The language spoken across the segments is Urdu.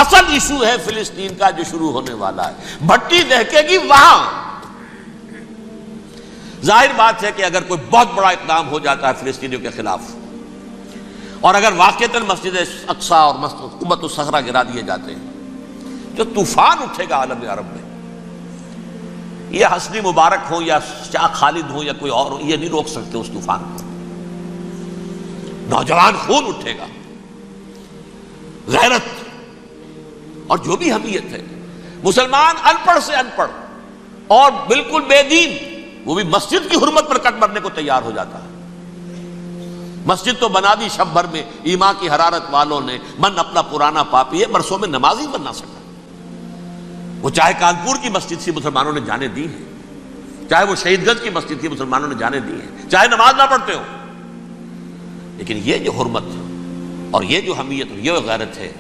اصل ایشو ہے فلسطین کا جو شروع ہونے والا ہے. بھٹی دہکے گی وہاں. ظاہر بات ہے کہ اگر کوئی بہت بڑا اقدام ہو جاتا ہے فلسطینیوں کے خلاف، اور اگر واقعتاً مسجد اقصیٰ اور قبۃ الصخرہ گرا دیے جاتے ہیں، جو طوفان اٹھے گا عالم عرب میں، یہ حسنی مبارک ہوں یا شاہ خالد ہوں یا کوئی اور ہو، یہ نہیں روک سکتے اس طوفان کو. نوجوان خون اٹھے گا، غیرت اور جو بھی حمیت ہے. مسلمان ان پڑھ سے ان پڑھ اور بالکل بے دین، وہ بھی مسجد کی حرمت پر کٹ مرنے کو تیار ہو جاتا ہے. مسجد تو بنا دی شب بھر میں ایمان کی حرارت والوں نے، من اپنا پرانا پاپی ہے، برسوں میں نماز ہی بن نہ سکا. وہ چاہے کانپور کی مسجد سے مسلمانوں نے جانے دی ہیں، چاہے وہ شہید گنج کی مسجد تھی مسلمانوں نے جانے دی ہیں، چاہے نماز نہ پڑھتے ہو. لیکن یہ جو حرمت اور یہ جو حمیت اور یہ غیرت ہے،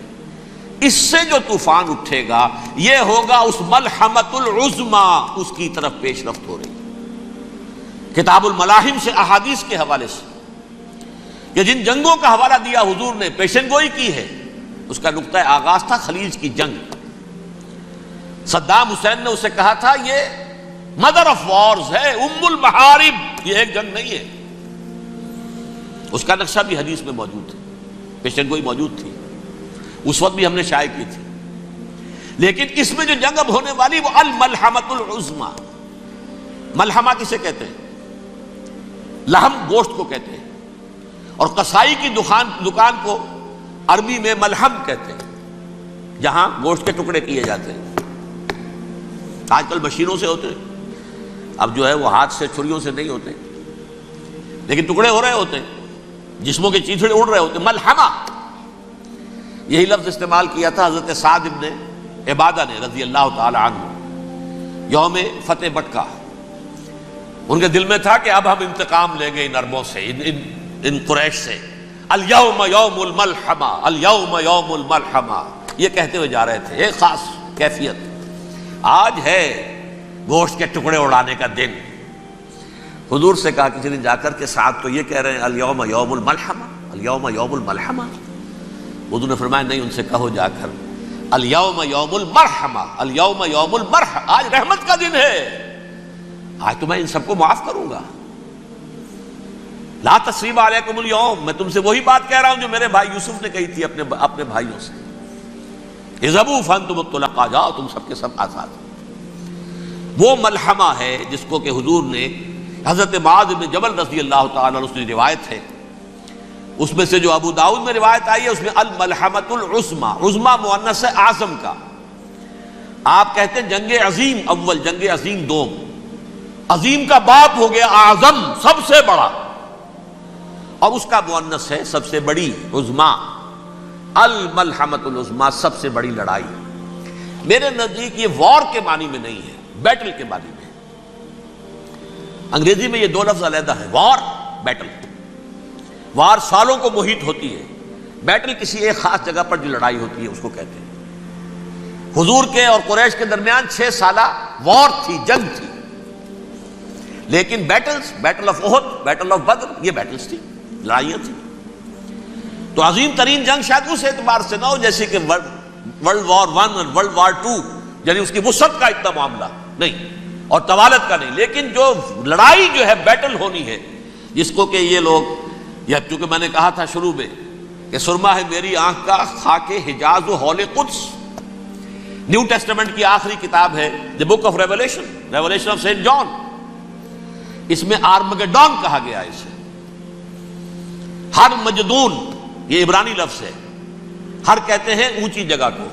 اس سے جو طوفان اٹھے گا یہ ہوگا اس ملحمۃ العظما، اس کی طرف پیش رفت ہو رہی. کتاب الملاحم سے احادیث کے حوالے سے کہ جن جنگوں کا حوالہ دیا حضور نے، پیشن گوئی کی ہے، اس کا نقطہ آغاز تھا خلیج کی جنگ. صدام حسین نے اسے کہا تھا یہ مدر آف وارز ہے، ام المحارب، یہ ایک جنگ نہیں ہے. اس کا نقشہ بھی حدیث میں موجود ہے، پیشن گوئی موجود تھی، اس وقت بھی ہم نے شائع کی تھی. لیکن اس میں جو جنگ اب ہونے والی وہ الملحمۃ العظما. ملحمہ کسے کہتے ہیں؟ لحم گوشت کو کہتے ہیں، اور قصائی کی دکان کو عربی میں ملحم کہتے ہیں، جہاں گوشت کے ٹکڑے کیے جاتے ہیں. آج کل مشینوں سے ہوتے ہیں، اب جو ہے وہ ہاتھ سے چھریوں سے نہیں ہوتے، لیکن ٹکڑے ہو رہے ہوتے ہیں، جسموں کے چیتھڑے اڑ رہے ہوتے ہیں. ملحمہ، یہی لفظ استعمال کیا تھا حضرت سعد ابن عبادہ نے رضی اللہ تعالی عنہ یوم فتح مکہ. ان کے دل میں تھا کہ اب ہم انتقام لیں گے ان عربوں سے، ان قریش سے. الیوم یوم الملحمہ، الیوم یوم الملحمہ، یہ کہتے ہوئے جا رہے تھے. ایک خاص کیفیت، آج ہے گوشت کے ٹکڑے اڑانے کا دن. حضور سے کہا کسی نے جا کر کے ساتھ تو یہ کہہ رہے ہیں الیوم یوم الملحمہ، الیوم یوم الملحمہ. حضور نے فرمایا نہیں، ان سے کہو جا کر الیوم یوم المرحمہ، الیوم یوم المرحمہ، آج رحمت کا دن ہے، آج تو میں ان سب کو معاف کروں گا. لا تثریب علیکم اليوم، میں تم سے وہی بات کہہ رہا ہوں جو میرے بھائی یوسف نے کہی تھی اپنے بھائیوں سے. اذهبوا فانتم الطلقاء، جاؤ تم سب کے سب آزاد. وہ ملحمہ ہے جس کو کہ حضور نے حضرت معاذ بن جبل رضی اللہ تعالیٰ عنہ، اس کی روایت ہے، اس میں سے جو ابو داؤد میں روایت آئی ہے، اس میں الملحمۃ العظما، عظما مؤنث ہے اعظم کا. آپ کہتے ہیں جنگ عظیم اول، جنگ عظیم دوم. عظیم کا باپ ہو گیا اعظم، سب سے بڑا، اور اس کا مؤنث ہے سب سے بڑی، عظما. الملحمۃ العظما، سب سے بڑی لڑائی. میرے نزدیک یہ وار کے معنی میں نہیں ہے، بیٹل کے معنی میں. انگریزی میں یہ دو لفظ علیحدہ ہیں، وار، بیٹل. وار سالوں کو محیط ہوتی ہے، بیٹل کسی ایک خاص جگہ پر جو لڑائی ہوتی ہے اس کو کہتے ہیں. حضور کے اور قریش کے درمیان 6 سالہ وار تھی، جنگ تھی. لیکن battles, battle of Uhud, battle of Badr, یہ بیٹلز تھی، لڑائیاں تھیں. تو عظیم ترین جنگ شاید اس اعتبار سے نہ ہو جیسے کہ ورلڈ وار 1 اور ورلڈ وار 2، یعنی اس کی وسعت کا اتنا معاملہ نہیں اور طوالت کا نہیں. لیکن جو لڑائی جو ہے بیٹل ہونی ہے، جس کو کہ یہ لوگ، یا چونکہ میں نے کہا تھا شروع میں کہ سرما ہے میری آنکھ کا خاک حجاز و ہول قدس. نیو ٹیسٹمنٹ کی آخری کتاب ہے the book of Revelation, Revelation of Saint John. اس میں آرمگڈون کہا گیا ہے اسے. ہر مجدون، یہ عبرانی لفظ ہے. ہر کہتے ہیں اونچی جگہ کو،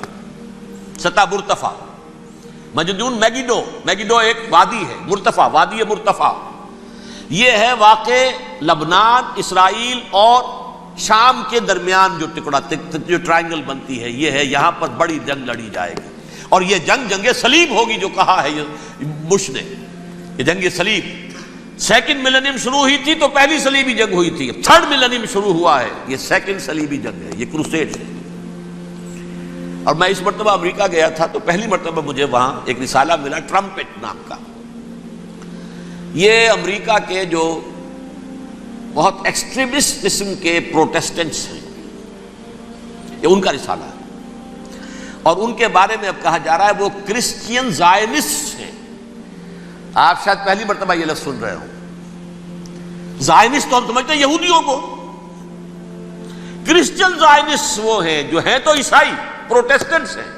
سطح مرتفع. مجدون میگیڈو، میگیڈو ایک وادی ہے، مرتفع، وادی مرتفع. یہ ہے واقع لبنان، اسرائیل اور شام کے درمیان جو ٹکڑا، جو ٹرائنگل بنتی ہے، یہ ہے. یہاں پر بڑی جنگ لڑی جائے گی، اور یہ جنگ جنگ صلیب ہوگی جو کہا ہے بش نے. یہ جنگ صلیب 2nd ملینیم شروع ہوئی تھی تو پہلی صلیبی جنگ ہوئی تھی. 3rd ملینیم شروع ہوا ہے، یہ 2nd صلیبی جنگ ہے، یہ کروسیڈ ہے. اور میں اس مرتبہ امریکہ گیا تھا تو پہلی مرتبہ مجھے وہاں ایک رسالہ ملا ٹرمپٹ نام کا. یہ امریکہ کے جو بہت ایکسٹریمسٹ قسم کے پروٹیسٹنٹس ہیں، یہ ان کا رسالہ ہے. اور ان کے بارے میں اب کہا جا رہا ہے وہ کرسچین زائنسٹ ہیں. آپ شاید پہلی مرتبہ یہ لفظ سن رہے ہو. زائنسٹ تو ہم سمجھتے ہیں یہودیوں کو، کرسچین زائنسٹ وہ ہیں جو ہیں تو عیسائی پروٹیسٹنٹس ہیں،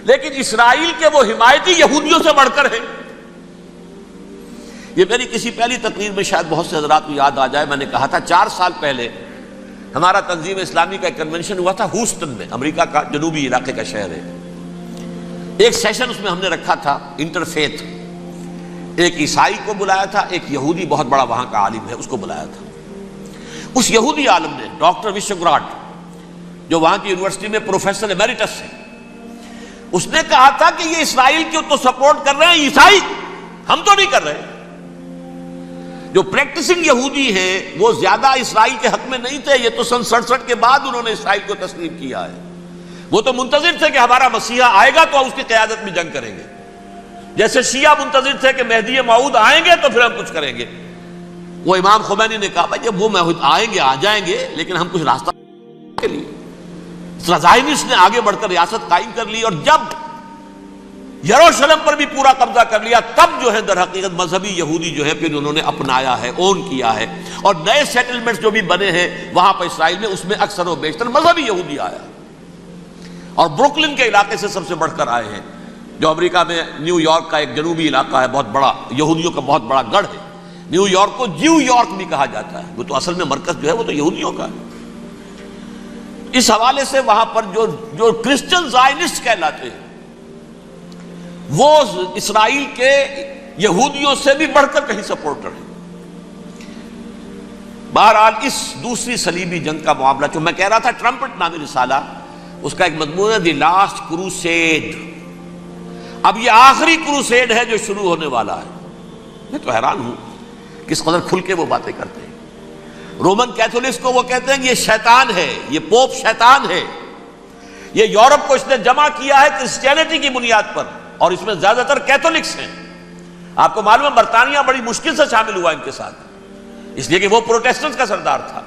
لیکن اسرائیل کے وہ حمایتی یہودیوں سے بڑھ کر ہیں. یہ میری کسی پہلی تقریر میں شاید بہت سے حضرات کو یاد آ جائے، میں نے کہا تھا 4 سال پہلے ہمارا تنظیم اسلامی کا ایک کنونشن ہوا تھا ہیوسٹن میں، امریکہ کا جنوبی علاقے کا شہر ہے. ایک سیشن اس میں ہم نے رکھا تھا انٹرفیتھ. ایک عیسائی کو بلایا تھا، ایک یہودی بہت بڑا وہاں کا عالم ہے اس کو بلایا تھا. اس یہودی عالم نے ڈاکٹر وشوگراڈ، جو وہاں کی یونیورسٹی میں پروفیسر ایمیریٹس ہے، اس نے کہا تھا کہ یہ اسرائیل کو تو سپورٹ کر رہے ہیں عیسائی، ہم تو نہیں کر رہے. جو پریکٹسنگ یہودی ہیں وہ زیادہ اسرائیل کے حق میں نہیں تھے، یہ تو سن 67 کے بعد انہوں نے اسرائیل کو تسلیم کیا ہے. وہ تو منتظر تھے کہ ہمارا مسیحا آئے گا تو اس کی قیادت میں جنگ کریں گے، جیسے شیعہ منتظر تھے کہ مہدی موعود آئیں گے تو پھر ہم کچھ کریں گے. وہ امام خمینی نے کہا بھائی جب وہ آئیں گے آ جائیں گے، لیکن ہم کچھ راستہ کے لیے. زائنسٹ نے آگے بڑھ کر ریاست قائم کر لی، اور جب یروشلم پر بھی پورا قبضہ کر لیا تب جو ہے در حقیقت مذہبی یہودی جو ہے پھر انہوں نے اپنایا ہے، اون کیا ہے. اور نئے سیٹلمنٹس جو بھی بنے ہیں وہاں پر اسرائیل میں، اس میں اکثر و بیشتر مذہبی یہودی آیا. اور بروکلن کے علاقے سے سب سے بڑھ کر آئے ہیں، جو امریکہ میں نیو یارک کا ایک جنوبی علاقہ ہے، بہت بڑا یہودیوں کا بہت بڑا گڑھ ہے. نیو یارک کو جیو یارک بھی کہا جاتا ہے، وہ تو اصل میں مرکز جو ہے وہ تو یہودیوں کا ہے. اس حوالے سے وہاں پر جو کرسچن زائنسٹ کہلاتے ہیں وہ اسرائیل کے یہودیوں سے بھی بڑھ کر کہیں سپورٹر ہیں. بہرحال اس دوسری صلیبی جنگ کا معاملہ جو میں کہہ رہا تھا، ٹرمپٹ نامی رسالہ، اس کا ایک مضمون ہے دی لاسٹ کروسیڈ. اب یہ آخری کروسیڈ ہے جو شروع ہونے والا ہے. میں تو حیران ہوں کس قدر کھل کے وہ باتیں کرتے ہیں. رومن کیتھولکس کو وہ کہتے ہیں کہ یہ شیطان ہے، یہ پوپ شیطان ہے، یہ یورپ کو اس نے جمع کیا ہے کرسچینٹی کی بنیاد پر، اور اس میں زیادہ تر کیتھولکس ہیں. آپ کو معلوم ہے برطانیہ بڑی مشکل سے شامل ہوا ان کے ساتھ، اس لیے کہ وہ پروٹیسٹنٹ کا سردار تھا،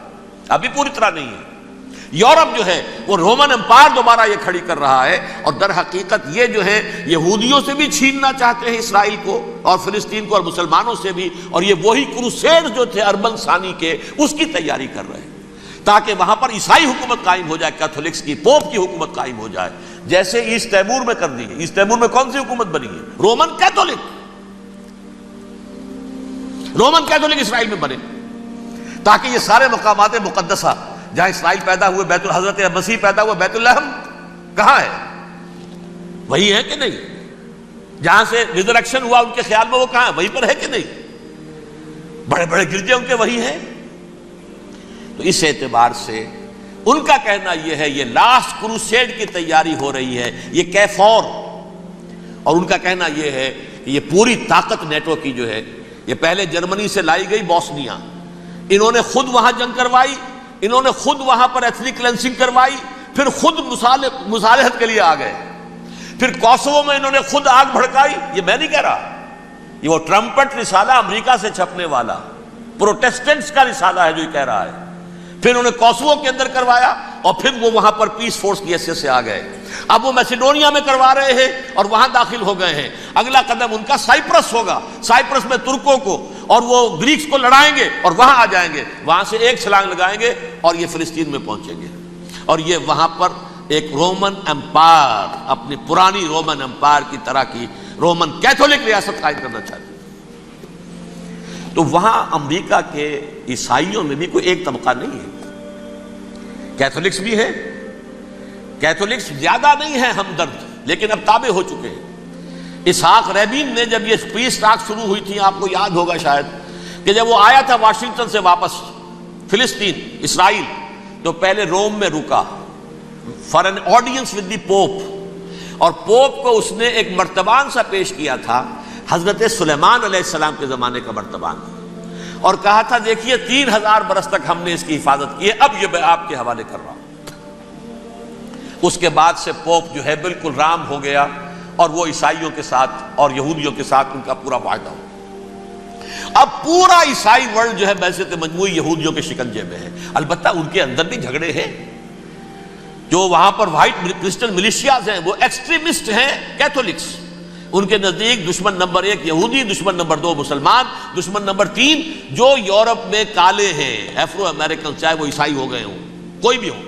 ابھی پوری طرح نہیں ہے. یورپ جو ہے وہ رومن امپائر دوبارہ یہ کھڑی کر رہا ہے، اور در حقیقت یہ جو ہے یہودیوں سے بھی چھیننا چاہتے ہیں اسرائیل کو اور فلسطین کو، اور مسلمانوں سے بھی. اور یہ وہی کروسیڈ جو تھے اربن ثانی کے، اس کی تیاری کر رہے ہیں تاکہ وہاں پر عیسائی حکومت قائم ہو جائے، کیتھولکس کی، پوپ کی حکومت قائم ہو جائے، جیسے ایسٹ تیمور میں کر دی ہے. ایسٹ تیمور میں کون سی حکومت بنی ہے؟ Roman Catholic. رومن کیتھولک اسرائیل میں بنے تاکہ یہ سارے مقامات مقدسہ جہاں اسرائیل پیدا ہوئے، بیت حضرت مسیح پیدا ہوئے، بیت لحم کہاں ہے؟ وہی ہے کہ نہیں؟ جہاں سے ریزریکشن ہوا ان کے خیال میں وہ کہاں ہے؟ وہیں پر ہے کہ نہیں؟ بڑے بڑے گرجے ان کے وہی ہیں. تو اس اعتبار سے ان کا کہنا یہ ہے یہ لاسٹ کروسیڈ کی تیاری ہو رہی ہے، یہ کیفور. اور ان کا کہنا یہ ہے کہ یہ پوری طاقت نیٹو کی جو ہے، یہ پہلے جرمنی سے لائی گئی بوسنیا، انہوں نے خود وہاں جنگ کروائی، انہوں نے خود وہاں پر ایتھنک کلینسنگ کروائی، پھر خود مصالحت کے لیے آ گئے، پھر کوسوو میں انہوں نے خود آگ بھڑکائی. یہ میں نہیں کہہ رہا، یہ وہ ٹرمپٹ رسالہ امریکہ سے چھپنے والا پروٹیسٹنٹس کا رسالہ ہے جو یہ کہہ رہا ہے. پھر انہوں نے کوسوو کے اندر کروایا، اور پھر وہ وہاں پر پیس فورس کی حیثیت سے آ گئے. اب وہ میسیڈونیا میں کروا رہے ہیں اور وہاں داخل ہو گئے ہیں. اگلا قدم ان کا سائپرس ہوگا، سائپرس میں ترکوں کو اور وہ گریکس کو لڑائیں گے اور وہاں آ جائیں گے، وہاں سے ایک چھلانگ لگائیں گے اور یہ فلسطین میں پہنچیں گے. اور یہ وہاں پر ایک رومن امپائر، اپنی پرانی رومن امپائر کی طرح کی رومن کیتھولک ریاست قائم کرنا چاہتے ہیں. تو وہاں امریکہ کے عیسائیوں میں بھی کوئی ایک طبقہ نہیں ہے، کیتھولکس بھی ہے. کیتھولکس زیادہ نہیں ہے ہمدرد، لیکن اب تابع ہو چکے ہیں. اسحاق ریبین نے جب یہ پیس ٹاک شروع ہوئی تھی، آپ کو یاد ہوگا شاید کہ جب وہ آیا تھا واشنگٹن سے واپس فلسطین اسرائیل، تو پہلے روم میں رکا for an audience with the Pope, اور پوپ کو اس نے ایک مرتبان سا پیش کیا تھا، حضرت سلیمان علیہ السلام کے زمانے کا مرتبان، اور کہا تھا دیکھیے 3000 برس تک ہم نے اس کی حفاظت کی ہے، اب یہ میں آپ کے حوالے کر رہا ہوں. اس کے بعد سے پوپ جو ہے بالکل رام ہو گیا، اور وہ عیسائیوں کے ساتھ اور یہودیوں کے ساتھ ان کا پورا معاہدہ ہو. اب پورا عیسائی ورلڈ جو ہے بعثت مجموعی یہودیوں کے شکنجے میں ہے. البتہ ان کے اندر بھی جھگڑے ہیں، جو وہاں پر وائٹ کرسچن ملیشیاز ہیں وہ ایکسٹریمسٹ ہیں کیتھولکس. ان کے نزدیک دشمن نمبر 1 یہودی، دشمن نمبر 2 مسلمان، دشمن نمبر 3 جو یورپ میں کالے ہیں، ایفرو امریکن، چاہے وہ عیسائی ہو گئے ہوں، کوئی بھی ہو.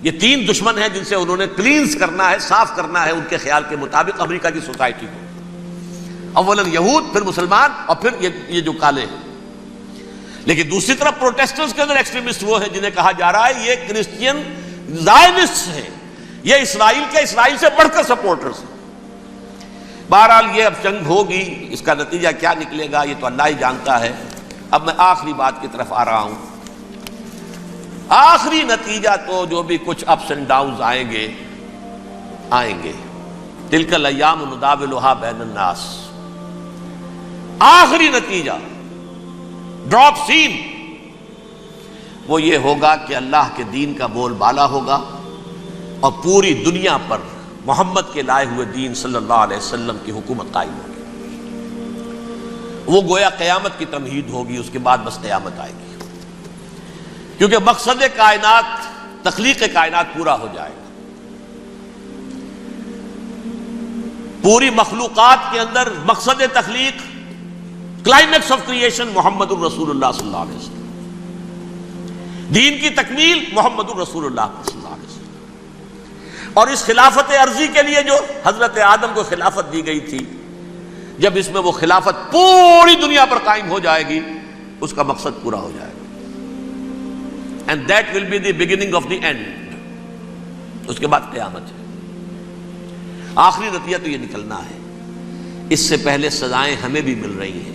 یہ 3 دشمن ہیں جن سے انہوں نے کلینز کرنا ہے، صاف کرنا ہے ان کے خیال کے مطابق امریکہ کی سوسائٹی کو. اولاً یہود، پھر مسلمان، اور پھر یہ جو کالے ہیں. لیکن دوسری طرف پروٹیسٹنٹس کے اندر ایکسٹریمسٹ وہ ہیں جنہیں کہا جا رہا ہے یہ کرسچین زائنسٹ ہیں، یہ اسرائیل سے بڑھ کر سپورٹرز ہیں. بہرحال یہ اب جنگ ہوگی، اس کا نتیجہ کیا نکلے گا یہ تو اللہ ہی جانتا ہے. اب میں آخری بات کی طرف آ رہا ہوں. آخری نتیجہ تو جو بھی کچھ اپس اینڈ ڈاؤنز آئیں گے. تلک الایام نداولھا بین الناس. آخری نتیجہ ڈراپ سین وہ یہ ہوگا کہ اللہ کے دین کا بول بالا ہوگا اور پوری دنیا پر محمد کے لائے ہوئے دین صلی اللہ علیہ وسلم کی حکومت قائم ہوگی. وہ گویا قیامت کی تمہید ہوگی، اس کے بعد بس قیامت آئے گی. کیونکہ مقصد کائنات، تخلیق کائنات پورا ہو جائے گا. پوری مخلوقات کے اندر مقصد تخلیق، کلائمیکس آف کریشن محمد الرسول اللہ صلی اللہ علیہ وسلم. دین کی تکمیل محمد الرسول اللہ صلی اللہ علیہ وسلم. اور اس خلافت عرضی کے لیے جو حضرت آدم کو خلافت دی گئی تھی، جب اس میں وہ خلافت پوری دنیا پر قائم ہو جائے گی اس کا مقصد پورا ہو جائے گا. And that will be the beginning of the end. اس کے بعد قیامت ہے. آخری نتیجہ تو یہ نکلنا ہے. اس سے پہلے سزائیں ہمیں بھی مل رہی ہیں.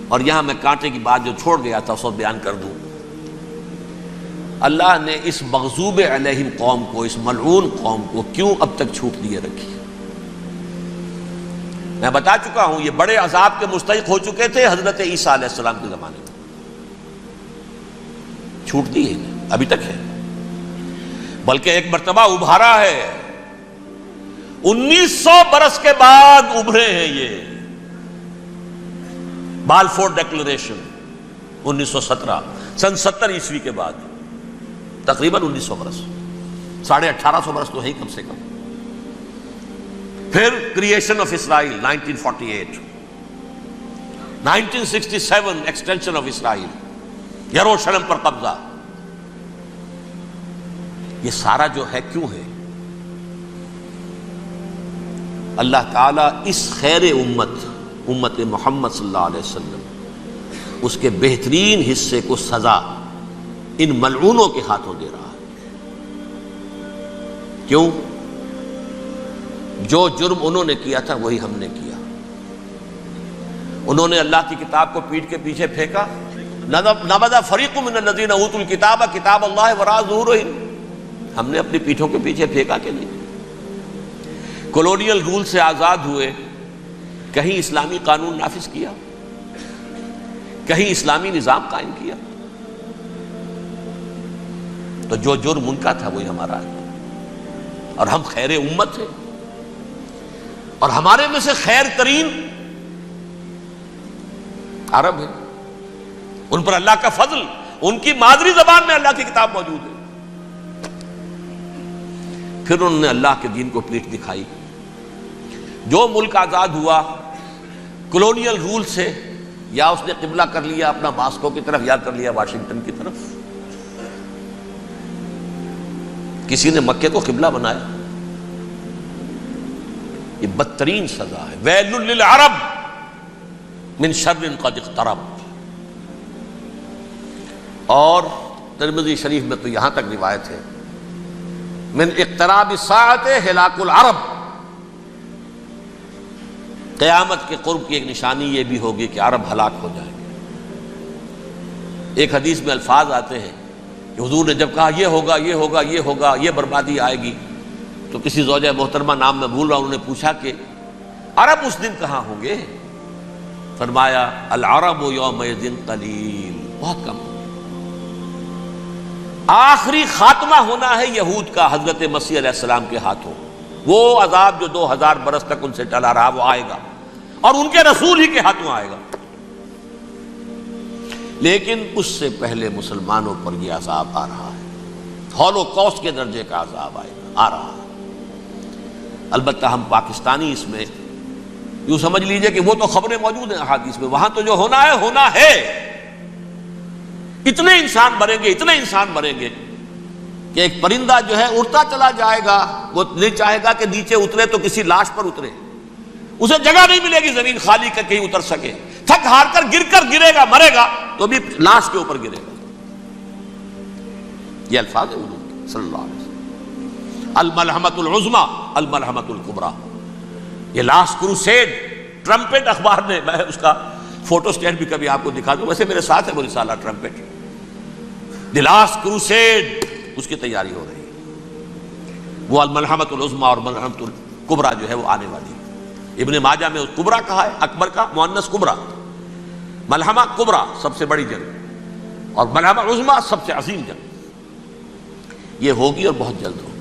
اور یہاں میں کانٹے کی بات جو چھوڑ گیا تھا اس کو بیان کر دوں. اللہ نے اس مغضوب علیہم قوم کو، اس ملعون قوم کو کیوں اب تک چھوٹ دیے رکھی؟ میں بتا چکا ہوں یہ بڑے عذاب کے مستحق ہو چکے تھے حضرت عیسیٰ علیہ السلام کے زمانے میں. چھوٹ دی ہے، ابھی تک ہے، بلکہ ایک مرتبہ ابھارا ہے. 1900 برس کے بعد ابھرے ہیں یہ. بالفور ڈیکلریشن 1917، سن 70 عیسوی کے بعد، تقریباً 1900 برس، 1850 برس تو ہے ہی کم سے کم. پھر creation of Israel 1948، 1967 extension of Israel, یروشلم پر قبضہ. یہ سارا جو ہے کیوں ہے؟ اللہ تعالیٰ اس خیر امت محمد صلی اللہ علیہ وسلم، اس کے بہترین حصے کو سزا ان ملعونوں کے ہاتھوں دے رہا ہے. کیوں؟ جو جرم انہوں نے کیا تھا وہی ہم نے کیا. انہوں نے اللہ کی کتاب کو پیٹھ کے پیچھے پھینکا. نبذ فریق من الذین اوتوا الکتاب کتاب اللہ وراء ظہورہم. ہم نے اپنی پیٹھوں کے پیچھے پھینکا کہ نہیں؟ کولونیل رول سے آزاد ہوئے، کہیں اسلامی قانون نافذ کیا، کہیں اسلامی نظام قائم کیا. تو جو جرم ان کا تھا وہی ہمارا ہے. اور ہم خیر امت ہیں، اور ہمارے میں سے خیر ترین عرب ہیں. ان پر اللہ کا فضل، ان کی مادری زبان میں اللہ کی کتاب موجود ہے. پھر انہوں نے اللہ کے دین کو پیٹھ دکھائی. جو ملک آزاد ہوا کولونیل رول سے، یا اس نے قبلہ کر لیا اپنا ماسکو کی طرف، یا کر لیا واشنگٹن کی طرف. کسی نے مکے کو قبلہ بنایا. یہ بدترین سزا ہے. ویل للعرب من شر قد اقترب. اور ترمذی شریف میں تو یہاں تک روایت ہے، من اقتراب الساعۃ ہلاک العرب. قیامت کے قرب کی ایک نشانی یہ بھی ہوگی کہ عرب ہلاک ہو جائیں گے. ایک حدیث میں الفاظ آتے ہیں کہ حضور نے جب کہا یہ ہوگا یہ ہوگا یہ ہوگا، یہ بربادی آئے گی، تو کسی زوجہ محترمہ نام میں بھول رہا ہوں، انہوں نے پوچھا کہ عرب اس دن کہاں ہوں گے؟ فرمایا العرب یومئذ قلیل، بہت کم. آخری خاتمہ ہونا ہے یہود کا حضرت مسیح علیہ السلام کے ہاتھوں. وہ عذاب جو 2000 برس تک ان سے چلا رہا وہ آئے گا، اور ان کے رسول ہی کے ہاتھوں آئے گا. لیکن اس سے پہلے مسلمانوں پر یہ عذاب آ رہا ہے. ہولوکاسٹ کے درجے کا عذاب آئے گا، آ رہا ہے۔ البتہ ہم پاکستانی اس میں یوں سمجھ لیجئے کہ وہ تو خبریں موجود ہیں احادیث میں، وہاں تو جو ہونا ہے ہونا ہے۔ اتنے انسان مریں گے، اتنے انسان مریں گے کہ ایک پرندہ جو ہے اڑتا چلا جائے گا، وہ نہیں چاہے گا کہ نیچے اترے تو کسی لاش پر اترے، اسے جگہ نہیں ملے گی زمین خالی کہ کہیں اتر سکے، تھک ہار کر گرے گا، مرے گا تو بھی لاش کے اوپر گرے گا۔ یہ الفاظ ہیں حضور کے صلی اللہ علیہ وسلم۔ الملحمۃ العظمیٰ الملحمۃ الکبریٰ، یہ لاسٹ کروسیڈ ٹرمپٹ اخبار نے، میں اس کا فوٹو اسٹیٹ بھی کبھی آپ کو دکھا دوں، ویسے میرے ساتھ ہے وہ رسالہ ٹرمپٹ، دی لاسٹ کروسیڈ، اس کی تیاری ہو رہی ہے۔ وہ الملحمۃ العظمیٰ اور ملحمۃ الکبریٰ جو ہے وہ آنے والی ہے۔ ابن ماجہ میں اس کبریٰ کہا ہے، اکبر کا مؤنث کبریٰ، ملحمہ کبریٰ سب سے بڑی جنگ، اور ملحمہ عظمیٰ سب سے عظیم جنگ، یہ ہوگی اور بہت جلد ہوگی۔